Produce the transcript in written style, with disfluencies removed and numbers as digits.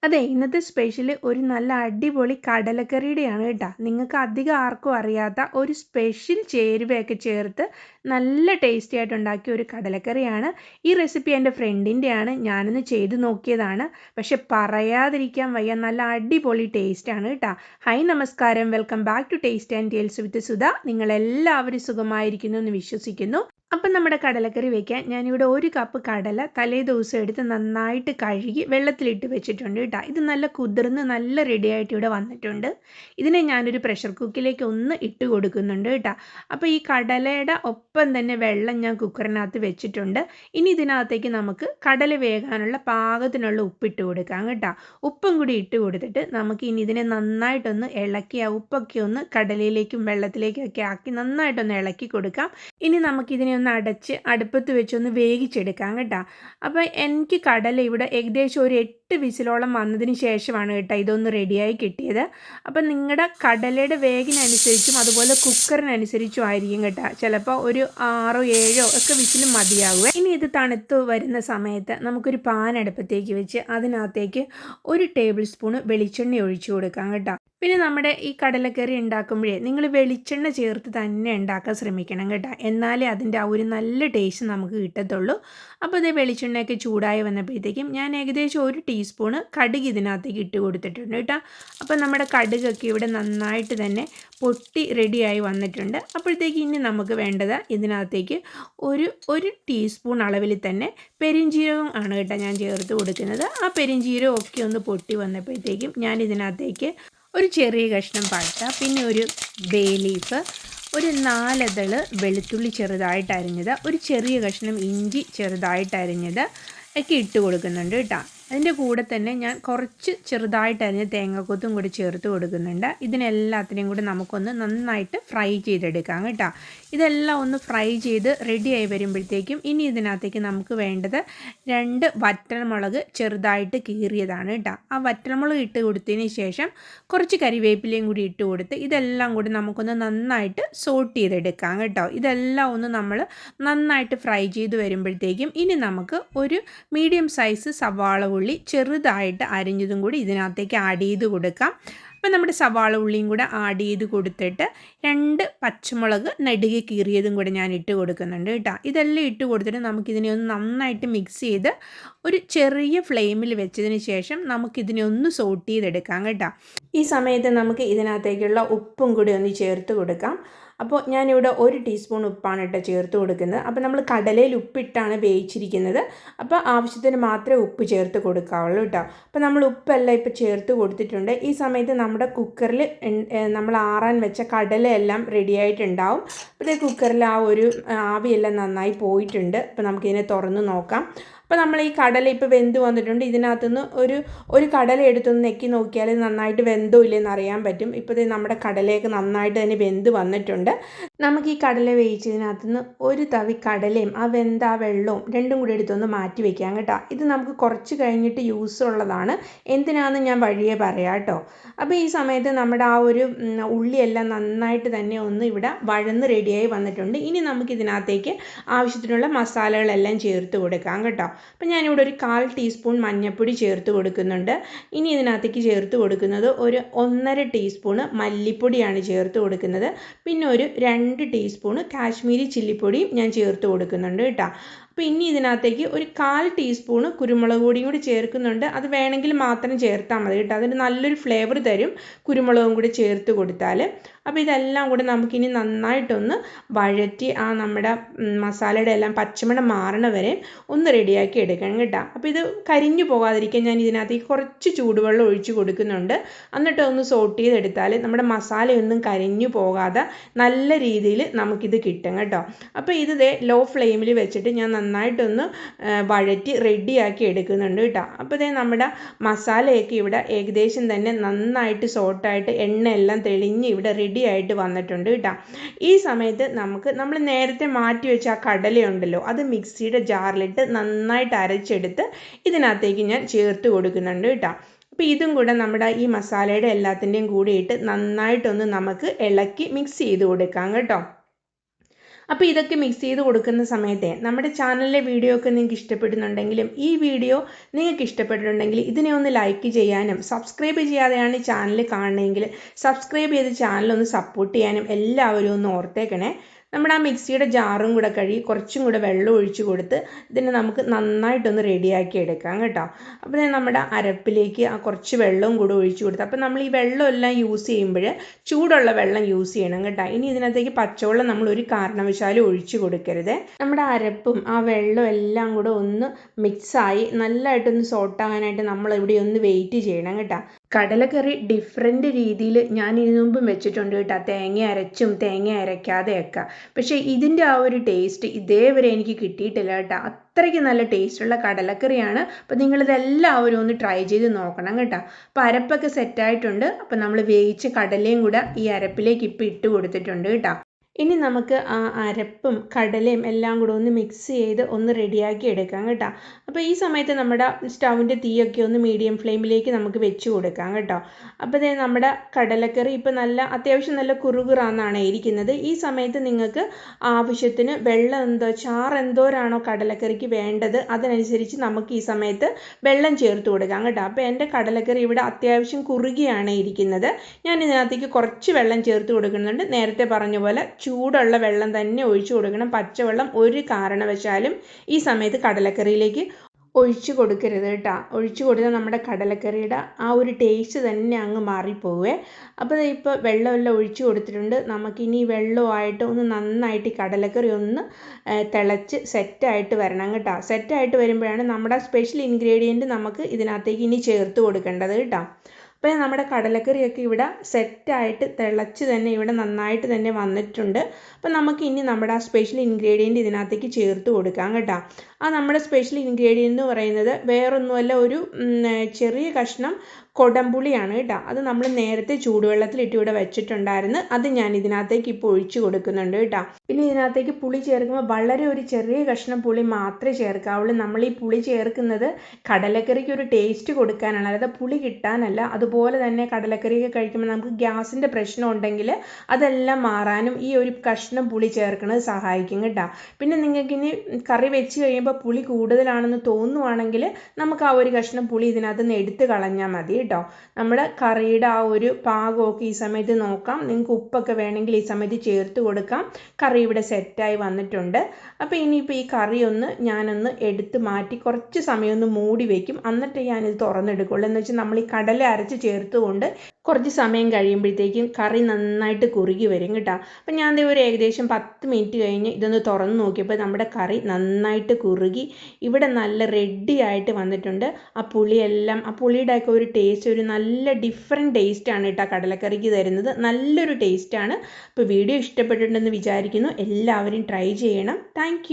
അതെ, ഇന്നത്തെ സ്പെഷ്യൽ ഒരു നല്ല അടിപൊളി കടലക്കറിയുടെയാണ് കേട്ടോ. നിങ്ങൾക്ക് അധികം ആർക്കും അറിയാത്ത ഒരു സ്പെഷ്യൽ ചേരുവയൊക്കെ ചേർത്ത് നല്ല ടേസ്റ്റി ആയിട്ട് ഉണ്ടാക്കിയ ഒരു കടലക്കറിയാണ്. ഈ റെസിപ്പി എൻ്റെ ഫ്രണ്ടിൻ്റെയാണ്. ഞാനൊന്ന് ചെയ്ത് നോക്കിയതാണ്. പക്ഷെ പറയാതിരിക്കാൻ വയ്യ, നല്ല അടിപൊളി ടേസ്റ്റാണ് കേട്ടോ. ഹായ്, നമസ്കാരം, welcome back to taste and tales with Sudha. നിങ്ങളെല്ലാവരും സുഖമായിരിക്കുന്നു എന്ന് വിശ്വസിക്കുന്നു. അപ്പം നമ്മുടെ കടലക്കറി വയ്ക്കാൻ ഞാനിവിടെ 1 കപ്പ് കടല തലേ ദിവസം എടുത്ത് നന്നായിട്ട് കഴുകി വെള്ളത്തിലിട്ട് വെച്ചിട്ടുണ്ട് കേട്ടോ. ഇത് നല്ല കുതിർന്ന് നല്ല റെഡിയായിട്ട് ഇവിടെ വന്നിട്ടുണ്ട്. ഇതിനെ ഞാനൊരു പ്രഷർ കുക്കിലേക്ക് ഒന്ന് ഇട്ട് കൊടുക്കുന്നുണ്ട് കേട്ടോ. അപ്പോൾ ഈ കടലയുടെ ഒപ്പം തന്നെ വെള്ളം ഞാൻ കുക്കറിനകത്ത് വെച്ചിട്ടുണ്ട്. ഇനി ഇതിനകത്തേക്ക് നമുക്ക് കടല വേകാനുള്ള പാകത്തിനുള്ള ഉപ്പിട്ട് കൊടുക്കാം കേട്ടോ. ഉപ്പും കൂടി ഇട്ട് കൊടുത്തിട്ട് നമുക്ക് ഇനി ഇതിനെ നന്നായിട്ടൊന്ന് ഇളക്കി ആ ഉപ്പൊക്കെ ഒന്ന് കടലയിലേക്കും വെള്ളത്തിലേക്കും ഒക്കെ ആക്കി നന്നായിട്ടൊന്ന് ഇളക്കി കൊടുക്കാം. ഇനി നമുക്കിതിനെ ഒന്ന് അടച്ച് അടുപ്പത്ത് വെച്ചൊന്ന് വേവിച്ചെടുക്കാം കേട്ടോ. അപ്പോൾ എനിക്ക് കടല ഇവിടെ ഏകദേശം ഒരു 8 വിസിലോളം വന്നതിന് ശേഷമാണ് കേട്ടോ ഇതൊന്ന് റെഡിയായി കിട്ടിയത്. അപ്പം നിങ്ങളുടെ കടലയുടെ വേഗിനനുസരിച്ചും അതുപോലെ കുക്കറിനനുസരിച്ചും ആയിരിക്കും കേട്ടോ. ചിലപ്പോൾ ഒരു 6 7 ഒക്കെ വിസിലും മതിയാകുക. ഇനി ഇത് തണുത്ത് വരുന്ന സമയത്ത് നമുക്കൊരു പാൻ അടുപ്പത്തേക്ക് വെച്ച് അതിനകത്തേക്ക് 1 ടേബിൾ സ്പൂൺ വെളിച്ചെണ്ണ ഒഴിച്ചു കൊടുക്കാം കേട്ടോ. പിന്നെ നമ്മുടെ ഈ കടലക്കറി ഉണ്ടാക്കുമ്പോഴേ നിങ്ങൾ വെളിച്ചെണ്ണ ചേർത്ത് തന്നെ ഉണ്ടാക്കാൻ ശ്രമിക്കണം കേട്ടോ. എന്നാലേ അതിൻ്റെ ആ ഒരു നല്ല ടേസ്റ്റ് നമുക്ക് കിട്ടത്തുള്ളൂ. അപ്പോൾ ഇത് വെളിച്ചെണ്ണയൊക്കെ ചൂടായി വന്നപ്പോഴത്തേക്കും ഞാൻ ഏകദേശം 1 ടീസ്പൂണ് കടുക് ഇതിനകത്തേക്ക് ഇട്ട് കൊടുത്തിട്ടുണ്ട് കേട്ടോ. അപ്പോൾ നമ്മുടെ കടുകൊക്കെ ഇവിടെ നന്നായിട്ട് തന്നെ പൊട്ടി റെഡിയായി വന്നിട്ടുണ്ട്. അപ്പോഴത്തേക്ക് ഇനി നമുക്ക് വേണ്ടത് ഇതിനകത്തേക്ക് ഒരു ടീസ്പൂൺ അളവിൽ തന്നെ പെരിഞ്ജീരകം ആണ് കേട്ടോ ഞാൻ ചേർത്ത് കൊടുക്കുന്നത്. ആ പെരിഞ്ജീരകം ഒക്കെ ഒന്ന് പൊട്ടി വന്നപ്പോഴത്തേക്കും ഞാൻ ഇതിനകത്തേക്ക് ഒരു ചെറിയ കഷ്ണം പട്ട, പിന്നെ ഒരു ബേ ലീഫ്, ഒരു 4 ഇതൾ വെളുത്തുള്ളി ചെറുതായിട്ട് അരിഞ്ഞത്, ഒരു ചെറിയ കഷ്ണം ഇഞ്ചി ചെറുതായിട്ട് അരിഞ്ഞത് ഒക്കെ ഇട്ട് കൊടുക്കുന്നുണ്ട് കേട്ടോ. അതിൻ്റെ കൂടെ തന്നെ ഞാൻ കുറച്ച് ചെറുതായിട്ട് അരിഞ്ഞ തേങ്ങാക്കൊത്തും കൂടി ചേർത്ത് കൊടുക്കുന്നുണ്ട്. ഇതിനെല്ലാത്തിനെയും കൂടി നമുക്കൊന്ന് നന്നായിട്ട് ഫ്രൈ ചെയ്തെടുക്കാം കേട്ടോ. ഇതെല്ലാം ഒന്ന് ഫ്രൈ ചെയ്ത് റെഡിയായി വരുമ്പോഴത്തേക്കും ഇനി ഇതിനകത്തേക്ക് നമുക്ക് വേണ്ടത് 2 വറ്റൽമുളക് ചെറുതായിട്ട് കീറിയതാണ് കേട്ടോ. ആ വറ്റൽമുളക് ഇട്ട് കൊടുത്തതിന് ശേഷം കുറച്ച് കരിവേപ്പിലയും കൂടി ഇട്ട് കൊടുത്ത് ഇതെല്ലാം കൂടി നമുക്കൊന്ന് നന്നായിട്ട് സോട്ട് ചെയ്തെടുക്കാം കേട്ടോ. ഇതെല്ലാം ഒന്ന് നമ്മൾ നന്നായിട്ട് ഫ്രൈ ചെയ്ത് വരുമ്പോഴത്തേക്കും ഇനി നമുക്ക് ഒരു മീഡിയം സൈസ് സവാള ഉള്ളി ചെറുതായിട്ട് അരിഞ്ഞതും കൂടി ഇതിനകത്തേക്ക് ആഡ് ചെയ്ത് കൊടുക്കാം. അപ്പോൾ നമ്മുടെ സവാള ഉള്ളിയും കൂടെ ആഡ് ചെയ്ത് കൊടുത്തിട്ട് 2 പച്ചമുളക് നെടുകെ കീറിയതും കൂടെ ഞാൻ ഇട്ട് കൊടുക്കുന്നുണ്ട് കേട്ടോ. ഇതെല്ലാം ഇട്ട് കൊടുത്തിട്ട് നമുക്കിതിനെ ഒന്ന് നന്നായിട്ട് മിക്സ് ചെയ്ത് ഒരു ചെറിയ ഫ്ലെയിമിൽ വെച്ചതിന് ശേഷം നമുക്കിതിനെ ഒന്ന് സോട്ട് ചെയ്തെടുക്കാം കേട്ടോ. ഈ സമയത്ത് നമുക്ക് ഇതിനകത്തേക്കുള്ള ഉപ്പും കൂടി ഒന്ന് ചേർത്ത് കൊടുക്കാം. അപ്പോൾ ഞാനിവിടെ 1 ടീസ്പൂൺ ഉപ്പാണ് കേട്ടോ ചേർത്ത് കൊടുക്കുന്നത്. അപ്പോൾ നമ്മൾ കടലയിൽ ഉപ്പിട്ടാണ് വേവിച്ചിരിക്കുന്നത്. അപ്പോൾ ആവശ്യത്തിന് മാത്രമേ ഉപ്പ് ചേർത്ത് കൊടുക്കാവുള്ളൂ കേട്ടോ. അപ്പോൾ നമ്മൾ ഉപ്പെല്ലാം ഇപ്പോൾ ചേർത്ത് കൊടുത്തിട്ടുണ്ട്. ഈ സമയത്ത് നമ്മുടെ കുക്കറിൽ നമ്മൾ ആറാൻ വെച്ച കടലയെല്ലാം റെഡി ആയിട്ടുണ്ടാവും. അപ്പോൾ കുക്കറിൽ ആ ഒരു ആവിയെല്ലാം നന്നായി പോയിട്ടുണ്ട്. അപ്പോൾ നമുക്കിതിനെ തുറന്ന് നോക്കാം. അപ്പോൾ നമ്മൾ ഈ കടല ഇപ്പോൾ വെന്ത് വന്നിട്ടുണ്ട്. ഇതിനകത്തുനിന്ന് ഒരു കടല എടുത്തൊന്ന് നെക്കി നോക്കിയാൽ നന്നായിട്ട് വെന്തോ ഇല്ലെന്ന് അറിയാൻ പറ്റും. ഇപ്പോൾ നമ്മുടെ കടലയൊക്കെ നന്നായിട്ട് തന്നെ വെന്ത് വന്നിട്ടുണ്ട്. നമുക്ക് ഈ കടല വേവിച്ചതിനകത്തുനിന്ന് ഒരു തവി കടലയും ആ വെന്ത ആ വെള്ളവും രണ്ടും കൂടി എടുത്തൊന്ന് മാറ്റി വയ്ക്കാം കേട്ടോ. ഇത് നമുക്ക് കുറച്ച് കഴിഞ്ഞിട്ട് യൂസ് ഉള്ളതാണ്. എന്തിനാണെന്ന് ഞാൻ വഴിയേ പറയാം കേട്ടോ. അപ്പോൾ ഈ സമയത്ത് നമ്മുടെ ആ ഒരു ഉള്ളിയെല്ലാം നന്നായിട്ട് തന്നെ ഒന്ന് ഇവിടെ വഴന്ന് റെഡിയായി വന്നിട്ടുണ്ട്. ഇനി നമുക്കിതിനകത്തേക്ക് ആവശ്യത്തിനുള്ള മസാലകളെല്ലാം ചേർത്ത് കൊടുക്കാം കേട്ടോ. അപ്പോൾ ഞാനിവിടെ ഒരു 1/4 ടീസ്പൂൺ മഞ്ഞൾപ്പൊടി ചേർത്ത് കൊടുക്കുന്നുണ്ട്. ഇനി ഇതിനകത്തേക്ക് ചേർത്ത് കൊടുക്കുന്നത് ഒരു 1.5 ടീസ്പൂണ് മല്ലിപ്പൊടിയാണ് ചേർത്ത് കൊടുക്കുന്നത്. പിന്നെ ഒരു 2 ടീസ്പൂണ് കാശ്മീരി ചില്ലിപ്പൊടിയും ഞാൻ ചേർത്ത് കൊടുക്കുന്നുണ്ട് കേട്ടോ. അപ്പോൾ ഇനി ഇതിനകത്തേക്ക് ഒരു 1/4 ടീസ്പൂണ് കുരുമുളക് പൊടിയും കൂടി ചേർക്കുന്നുണ്ട്. അത് വേണമെങ്കിൽ മാത്രം ചേർത്താൽ മതി കേട്ടോ. അതിന് നല്ലൊരു ഫ്ലേവർ തരും കുരുമുളകും കൂടി ചേർത്ത് കൊടുത്താൽ. അപ്പോൾ ഇതെല്ലാം കൂടി നമുക്കിനി നന്നായിട്ടൊന്ന് വഴറ്റി ആ നമ്മുടെ മസാലയുടെ എല്ലാം പച്ചമണം മാറണ വരെ ഒന്ന് റെഡിയാക്കി എടുക്കണം കേട്ടോ. അപ്പോൾ ഇത് കരിഞ്ഞു പോകാതിരിക്കാൻ ഞാൻ ഇതിനകത്തേക്ക് കുറച്ച് ചൂടുവെള്ളം ഒഴിച്ച് കൊടുക്കുന്നുണ്ട്. എന്നിട്ട് ഒന്ന് സോട്ട് ചെയ്തെടുത്താൽ നമ്മുടെ മസാലയൊന്നും കരിഞ്ഞു പോകാതെ നല്ല രീതിയിൽ നമുക്കിത് കിട്ടും കേട്ടോ. അപ്പോൾ ഇത് ലോ ഫ്ലെയിമിൽ വെച്ചിട്ട് ഞാൻ നന്നായിട്ടൊന്ന് വഴറ്റി റെഡിയാക്കി എടുക്കുന്നുണ്ട് കേട്ടോ. അപ്പോൾ നമ്മുടെ മസാലയൊക്കെ ഇവിടെ ഏകദേശം തന്നെ നന്നായിട്ട് സോട്ടായിട്ട് എണ്ണയെല്ലാം തെളിഞ്ഞ് ഇവിടെ റെഡി ആയിട്ട് വന്നിട്ടുണ്ട് കേട്ടോ. ഈ സമയത്ത് നമ്മൾ നേരത്തെ മാറ്റി വെച്ച ആ കടലയുണ്ടല്ലോ, അത് മിക്സിയുടെ ജാറിലിട്ട് നന്നായിട്ട് അരച്ചെടുത്ത് ഇതിനകത്തേക്ക് ഞാൻ ചേർത്ത് കൊടുക്കുന്നുണ്ട് കേട്ടോ. അപ്പോൾ ഇതും കൂടെ നമ്മുടെ ഈ മസാലയുടെ എല്ലാത്തിൻ്റെയും കൂടിയിട്ട് നന്നായിട്ടൊന്ന് നമുക്ക് ഇളക്കി മിക്സ് ചെയ്ത് കൊടുക്കാം കേട്ടോ. അപ്പോൾ ഇതൊക്കെ മിക്സ് ചെയ്ത് കൊടുക്കുന്ന സമയത്തെ നമ്മുടെ ചാനലിലെ വീഡിയോ ഒക്കെ നിങ്ങൾക്ക് ഇഷ്ടപ്പെടുന്നുണ്ടെങ്കിലും ഈ വീഡിയോ നിങ്ങൾക്ക് ഇഷ്ടപ്പെട്ടിട്ടുണ്ടെങ്കിൽ ഇതിനെ ഒന്ന് ലൈക്ക് ചെയ്യാനും സബ്സ്ക്രൈബ് ചെയ്യാതെയാണ് ചാനൽ കാണുന്നതെങ്കിൽ സബ്സ്ക്രൈബ് ചെയ്ത് ചാനൽ ഒന്ന് സപ്പോർട്ട് ചെയ്യാനും എല്ലാവരും ഒന്ന് ഓർത്തേക്കണേ. നമ്മുടെ ആ മിക്സിയുടെ ജാറും കൂടെ കഴുകി കുറച്ചും കൂടെ വെള്ളം ഒഴിച്ച് കൊടുത്ത് ഇതിനെ നമുക്ക് നന്നായിട്ടൊന്ന് റെഡിയാക്കി എടുക്കാം കേട്ടോ. അപ്പോൾ നമ്മുടെ അരപ്പിലേക്ക് ആ കുറച്ച് വെള്ളവും കൂടെ ഒഴിച്ച് കൊടുത്ത്, അപ്പോൾ നമ്മൾ ഈ വെള്ളം എല്ലാം യൂസ് ചെയ്യുമ്പോൾ ചൂടുള്ള വെള്ളം യൂസ് ചെയ്യണം കേട്ടോ. ഇനി ഇതിനകത്തേക്ക് പച്ചവെള്ളം നമ്മൾ ഒരു കാരണവശാലും ഒഴിച്ച് കൊടുക്കരുത്. നമ്മുടെ അരപ്പും ആ വെള്ളം എല്ലാം കൂടെ ഒന്ന് മിക്സായി നല്ലതായിട്ടൊന്ന് സോട്ടാകാനായിട്ട് നമ്മൾ ഇവിടെ ഒന്ന് വെയിറ്റ് ചെയ്യണം കേട്ടോ. കടലക്കറി ഡിഫറെൻ്റ് രീതിയിൽ ഞാൻ ഇതിനു മുമ്പും വെച്ചിട്ടുണ്ട് കേട്ടോ, തേങ്ങ അരച്ചും തേങ്ങ അരയ്ക്കാതെയൊക്കെ. പക്ഷേ ഇതിൻ്റെ ആ ഒരു ടേസ്റ്റ് ഇതേവരെ എനിക്ക് കിട്ടിയിട്ടില്ല കേട്ടോ. അത്രയ്ക്ക് നല്ല ടേസ്റ്റുള്ള കടലക്കറിയാണ്. അപ്പോൾ നിങ്ങളിതെല്ലാവരും ഒന്ന് ട്രൈ ചെയ്ത് നോക്കണം കേട്ടോ. അപ്പോൾ അരപ്പൊക്കെ സെറ്റായിട്ടുണ്ട്. അപ്പോൾ നമ്മൾ വേവിച്ച കടലയും കൂടെ ഈ അരപ്പിലേക്ക് ഇപ്പോൾ ഇട്ട് കൊടുത്തിട്ടുണ്ട് കേട്ടോ. ഇനി നമുക്ക് ആ അരപ്പും കടലയും എല്ലാം കൂടെ ഒന്ന് മിക്സ് ചെയ്ത് ഒന്ന് റെഡിയാക്കി എടുക്കാം കേട്ടോ. അപ്പോൾ ഈ സമയത്ത് നമ്മുടെ സ്റ്റൗവിൻ്റെ തീയൊക്കെ ഒന്ന് മീഡിയം ഫ്ലെയിമിലേക്ക് നമുക്ക് വെച്ച് കൊടുക്കാം കേട്ടോ. അപ്പോൾ നമ്മുടെ കടലക്കറി ഇപ്പോൾ അത്യാവശ്യം നല്ല കുറുകുറാന്നാണ് ഇരിക്കുന്നത്. ഈ സമയത്ത് നിങ്ങൾക്ക് ആവശ്യത്തിന് വെള്ളം ചാറ് എന്തോരാണോ കടലക്കറിക്ക് വേണ്ടത് അതിനനുസരിച്ച് നമുക്ക് ഈ സമയത്ത് വെള്ളം ചേർത്ത് കൊടുക്കാം കേട്ടോ. അപ്പോൾ എൻ്റെ കടലക്കറി ഇവിടെ അത്യാവശ്യം കുറുകിയാണ് ഇരിക്കുന്നത്. ഞാൻ ഇതിനകത്തേക്ക് കുറച്ച് വെള്ളം ചേർത്ത് കൊടുക്കുന്നുണ്ട്. നേരത്തെ പറഞ്ഞ പോലെ ചൂടുള്ള വെള്ളം തന്നെ ഒഴിച്ചു കൊടുക്കണം. പച്ചവെള്ളം ഒരു കാരണവശാലും ഈ സമയത്ത് കടലക്കറിയിലേക്ക് ഒഴിച്ചു കൊടുക്കരുത് കേട്ടോ. ഒഴിച്ചു കൊടുത്താൽ നമ്മുടെ കടലക്കറിയുടെ ആ ഒരു ടേസ്റ്റ് തന്നെ അങ്ങ് മാറിപ്പോവേ. അപ്പോൾ ഇപ്പോൾ വെള്ളമെല്ലാം ഒഴിച്ചു കൊടുത്തിട്ടുണ്ട്. നമുക്കിനി വെള്ളമായിട്ട് ഒന്ന് നന്നായിട്ട് കടലക്കറി ഒന്ന് തിളച്ച് സെറ്റായിട്ട് വരണം കേട്ടോ. സെറ്റായിട്ട് വരുമ്പോഴാണ് നമ്മുടെ സ്പെഷ്യൽ ഇൻഗ്രീഡിയൻറ്റ് നമുക്ക് ഇതിനകത്തേക്ക് ഇനി ചേർത്ത് കൊടുക്കേണ്ടത് കേട്ടോ. അപ്പോൾ നമ്മുടെ കടലക്കറിയൊക്കെ ഇവിടെ സെറ്റായിട്ട് തിളച്ച് തന്നെ ഇവിടെ നന്നായിട്ട് തന്നെ വന്നിട്ടുണ്ട്. അപ്പോൾ നമുക്ക് ഇനി നമ്മുടെ ആ സ്പെഷ്യൽ ഇൻഗ്രീഡിയൻറ്റ് ഇതിനകത്തേക്ക് ചേർത്ത് കൊടുക്കാം കേട്ടോ. ആ നമ്മുടെ സ്പെഷ്യൽ ഇൻഗ്രീഡിയൻ്റ് എന്ന് പറയുന്നത് വേറൊന്നുമല്ല, ഒരു ചെറിയ കഷ്ണം കൊടംപുളിയാണ് കേട്ടോ. അത് നമ്മൾ നേരത്തെ ചൂടുവെള്ളത്തിലിട്ട് ഇവിടെ വെച്ചിട്ടുണ്ടായിരുന്നു. അത് ഞാൻ ഇതിനകത്തേക്ക് ഇപ്പോൾ ഒഴിച്ചു കൊടുക്കുന്നുണ്ട് കേട്ടോ. പിന്നെ ഇതിനകത്തേക്ക് പുളി ചേർക്കുമ്പോൾ വളരെ ഒരു ചെറിയ കഷ്ണം പുളി മാത്രമേ ചേർക്കാവുള്ളൂ. നമ്മൾ ഈ പുളി ചേർക്കുന്നത് കടലക്കറിക്ക് ഒരു ടേസ്റ്റ് കൊടുക്കാനാണ്, അതായത് പുളി കിട്ടാനല്ല. അതുപോലെ തന്നെ കടലക്കറിയൊക്കെ കഴിക്കുമ്പോൾ നമുക്ക് ഗ്യാസിൻ്റെ പ്രശ്നം ഉണ്ടെങ്കിൽ അതെല്ലാം മാറാനും ഈ ഒരു കഷ്ണം പുളി ചേർക്കുന്നത് സഹായിക്കും കേട്ടോ. പിന്നെ നിങ്ങൾക്ക് ഇനി കറി വെച്ച് കഴിയുമ്പോൾ പുളി കൂടുതലാണെന്ന് തോന്നുവാണെങ്കിൽ നമുക്ക് ആ ഒരു കഷ്ണം പുളി ഇതിനകത്ത് നിന്ന് എടുത്ത് കളഞ്ഞാൽ മതി കേട്ടോ. നമ്മുടെ കറിയുടെ ആ ഒരു പാകമൊക്കെ ഈ സമയത്ത് നോക്കാം. നിങ്ങൾക്ക് ഉപ്പൊക്കെ വേണമെങ്കിൽ ഈ സമയത്ത് ചേർത്ത് കൊടുക്കാം. കറി ഇവിടെ സെറ്റായി വന്നിട്ടുണ്ട്. അപ്പോൾ ഇനിയിപ്പോൾ ഈ കറി ഞാനൊന്ന് എടുത്ത് മാറ്റി കുറച്ച് സമയം ഒന്ന് മൂടി വയ്ക്കും. എന്നിട്ട് ഞാനിത് തുറന്നെടുക്കുള്ളൂ. എന്ന് വെച്ചാൽ നമ്മൾ ഈ കടല അരച്ച് ചേർത്തുകൊണ്ട് കുറച്ച് സമയം കഴിയുമ്പോഴത്തേക്കും കറി നന്നായിട്ട് കുറുകി വരും കേട്ടോ. അപ്പം ഞാൻ ഒരു ഏകദേശം 10 മിനിറ്റ് കഴിഞ്ഞ് ഇതൊന്ന് തുറന്ന് നോക്കിയപ്പോൾ നമ്മുടെ കറി നന്നായിട്ട് കുറുകി ഇവിടെ നല്ല റെഡി ആയിട്ട് വന്നിട്ടുണ്ട്. ആ പുളിയുടെയൊക്കെ ഒരു ടേസ്റ്റ്, ഒരു നല്ല ഡിഫറെൻറ്റ് ടേസ്റ്റാണ് കേട്ടോ കടലക്കറിക്ക് തരുന്നത്. നല്ലൊരു ടേസ്റ്റാണ്. അപ്പോൾ വീഡിയോ ഇഷ്ടപ്പെട്ടിട്ടുണ്ടെന്ന് വിചാരിക്കുന്നു. എല്ലാവരും ട്രൈ ചെയ്യണം. താങ്ക്